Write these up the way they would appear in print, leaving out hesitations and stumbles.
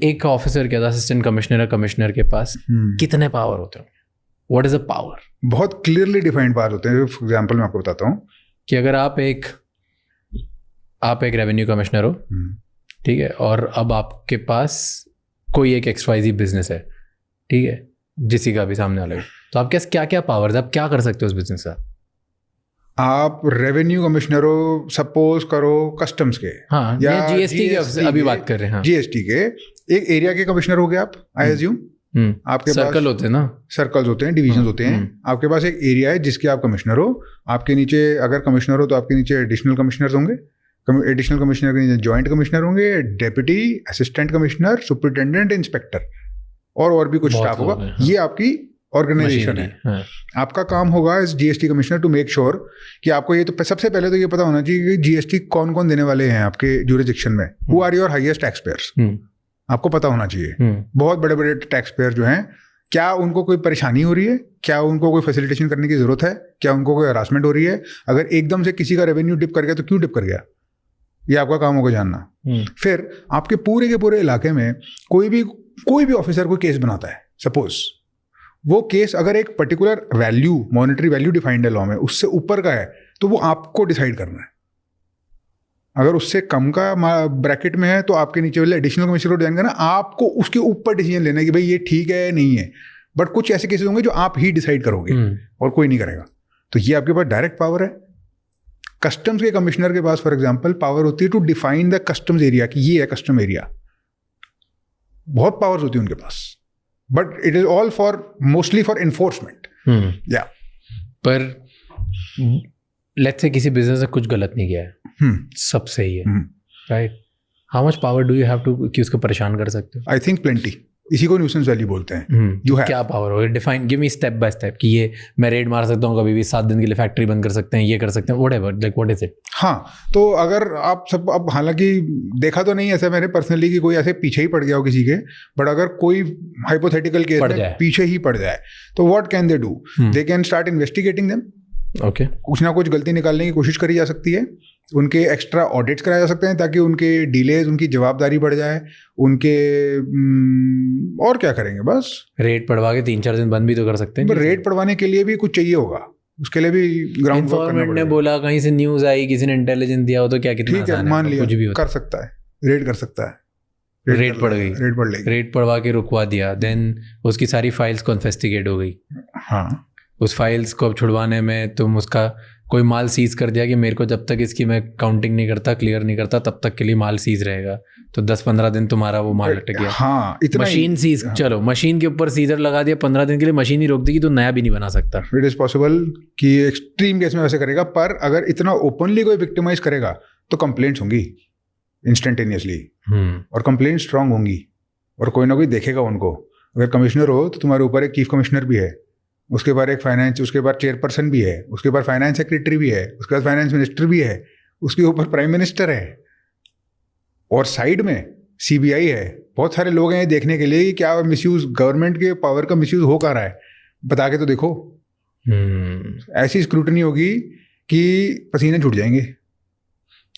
एक ऑफिसर के assistant commissioner commissioner के पास कितने पावर होते हैं? What is a power? बहुत क्लियरली डिफाइंड पावर होते हैं. फॉर एग्जांपल मैं आपको बताता हूँ कि अगर आप एक रेवेन्यू कमिश्नर हो, ठीक है, और अब आपके पास कोई एक XYZ बिजनेस है, ठीक है, जिसी का भी सामने वाला, तो आपके पास क्या क्या पावर्स, आप क्या कर सकते हो उस बिजनेस का? आप रेवेन्यू कमिश्नर हो, सपोज करो कस्टम्स के, हाँ, या GST की अभी बात कर रहे हैं. हाँ. GST के एक एरिया के कमिश्नर हो गए आप, आई एज्यूम. आपके सर्कल होते हैं ना, सर्कल्स होते हैं, डिविजन्स होते हैं. आपके पास एक एरिया है जिसके आप कमिश्नर हो. आपके नीचे अगर कमिश्नर हो तो आपके नीचे एडिशनल कमिश्नर्स होंगे. एडिशनल कमिश्नर के नीचे जॉइंट कमिश्नर होंगे, deputy, assistant commissioner, superintendent, inspector, और भी कुछ स्टाफ होगा. हाँ. ये आपकी ऑर्गेनाइजेशन है. हाँ. आपका काम होगा as GST commissioner to make sure कि आपको ये तो सबसे पहले तो ये पता होना चाहिए कि GST कौन कौन देने वाले हैं आपके ज्यूरिसडिक्शन में. Who are your highest tax payers, आपको पता होना चाहिए. बहुत बड़े बड़े टैक्स पेयर जो हैं, क्या उनको कोई परेशानी हो रही है, क्या उनको कोई फैसिलिटेशन करने की जरूरत है, क्या उनको कोई हरासमेंट हो रही है. अगर एकदम से किसी का रेवेन्यू डिप कर गया तो क्यों डिप कर गया, ये आपका काम होगा जानना. फिर आपके पूरे के पूरे इलाके में कोई भी ऑफिसर कोई केस बनाता है, सपोज वो केस अगर एक particular value, monetary value defined है लॉ में, उससे ऊपर का है, तो वो आपको डिसाइड करना है. अगर उससे कम का ब्रैकेट में है तो आपके नीचे वाले एडिशनल कमिश्नर को डिसाइड करना, आपको उसके ऊपर डिसीजन लेना है कि भाई ये ठीक है नहीं है. बट कुछ ऐसे केसेस होंगे जो आप ही डिसाइड करोगे और कोई नहीं करेगा. तो ये आपके पास डायरेक्ट पावर है. कस्टम्स के कमिश्नर के पास फॉर एग्जांपल पावर होती है to define the customs area, कि ये है कस्टम एरिया. बहुत पावर्स होती है उनके पास, but it is all for mostly for enforcement. या पर लेट्स से किसी बिजनेस ने कुछ गलत नहीं किया है, सब सही है, right, how much power do you have to कि उसको परेशान कर सकते हो? I think plenty. इसी को न्यूसेंस वैल्यू बोलते हैं. क्या पावर हो, define, give me step by step कि ये मैं रेड मार सकता हूँ कभी भी, 7 दिन के लिए फैक्ट्री बंद कर सकते हैं, ये कर सकते हैं, whatever, like what is it? हाँ, तो अगर आप सब, अब हालांकि देखा तो नहीं ऐसा मैंने पर्सनली कि कोई ऐसे पीछे ही पड़ गया हो किसी के, बट अगर कोई हाइपोथेटिकल केस में पीछे ही पड़ जाए तो what can they do? They can start investigating them. Okay, कुछ ना कुछ गलती निकालने की कोशिश करी जा सकती है. उनके एक्स्ट्रा ऑडिट्स कराए जा सकते हैं ताकि उनके डिलेज, उनकी जवाबदारी बढ़ जाए. उनके और क्या करेंगे, बस रेट पढ़वा के 3-4 दिन बंद भी तो कर सकते हैं. रेट पढ़वाने के लिए भी कुछ चाहिए होगा, उसके लिए भी ग्राउंड वर्क करना पड़ेगा. ने बोला, कहीं से न्यूज आई, किसी ने इंटेलिजेंस दिया हो तो क्या, कितना ठीक है, मान लिया कुछ भी कर सकता है, रेट कर सकता है. रेट पड़ गई, रेट पड़ गई, रेट पढ़वा के रुकवा दिया, देन उसकी सारी फाइल्स कॉन्फेस्टिगेट हो गई. हाँ, उस फाइल्स को अब छुड़वाने में तुम उसका कोई माल सीज कर दिया कि मेरे को जब तक इसकी मैं काउंटिंग नहीं करता, क्लियर नहीं करता, तब तक के लिए माल सीज रहेगा. तो 10-15 दिन तुम्हारा वो माल अटक गया. हाँ, इतना मशीन सीज, चलो मशीन के ऊपर सीजर लगा दिया, 15 दिन के लिए मशीन ही रोक देगी तो नया भी नहीं बना सकता. इट इज पॉसिबल कि एक्सट्रीम केस में वैसे करेगा, पर अगर इतना ओपनली कोई विक्टिमाइज करेगा तो कंप्लेंट्स होंगी इंस्टेंटेनियसली, और कंप्लेंट स्ट्रांग होंगी, और कोई ना कोई देखेगा उनको. अगर कमिश्नर हो तो तुम्हारे ऊपर एक चीफ कमिश्नर भी है, उसके बाद एक फाइनेंस, उसके बाद चेयरपर्सन भी है, उसके बाद फाइनेंस सेक्रेटरी भी है, उसके बाद फाइनेंस मिनिस्टर भी है, उसके ऊपर प्राइम मिनिस्टर है, और साइड में CBI है. बहुत सारे लोग हैं देखने के लिए कि क्या मिसयूज, गवर्नमेंट के पावर का मिसयूज हो कर रहा है, बता के तो देखो. ऐसी स्क्रूटनी होगी कि पसीने छूट जाएंगे.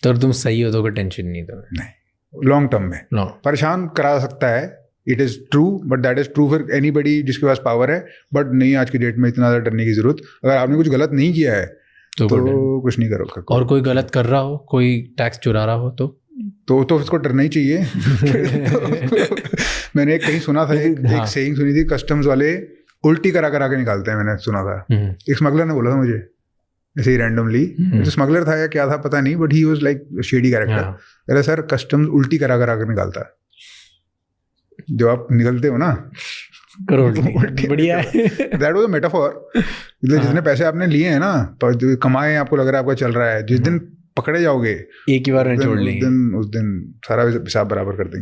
तो तुम सही हो तो कोई टेंशन नहीं. तो नहीं, लॉन्ग टर्म में परेशान करा सकता है. It is true, but that is true for anybody जिसके पास पावर है. बट नहीं, आज की डेट में इतना ज़्यादा डरने की जरूरत. अगर आपने कुछ गलत नहीं किया है तो कुछ नहीं करो. और कोई गलत कर रहा हो, कोई टैक्स चुरा रहा हो तो उसको डरना ही चाहिए. मैंने कहीं सुना था, एक सेइंग सुनी थी, कस्टम्स वाले उल्टी करा के निकालते हैं. मैंने सुना था, एक स्मगलर ने बोला था मुझे ऐसे ही रैंडमली. तो स्मगलर था या क्या था पता नहीं, but he was like shady character. अरे सर, कस्टम्स उल्टी करा के निकालता है. जब आप निकलते हो ना, बढ़िया है. That was a metaphor. मतलब जितने पैसे आपने लिए हैं ना, कमाए, आपको लग रहा है आपका चल रहा है, जिस दिन पकड़े जाओगे एक ही बार में छोड़ लेंगे, उस दिन सारा हिसाब बराबर कर देंगे.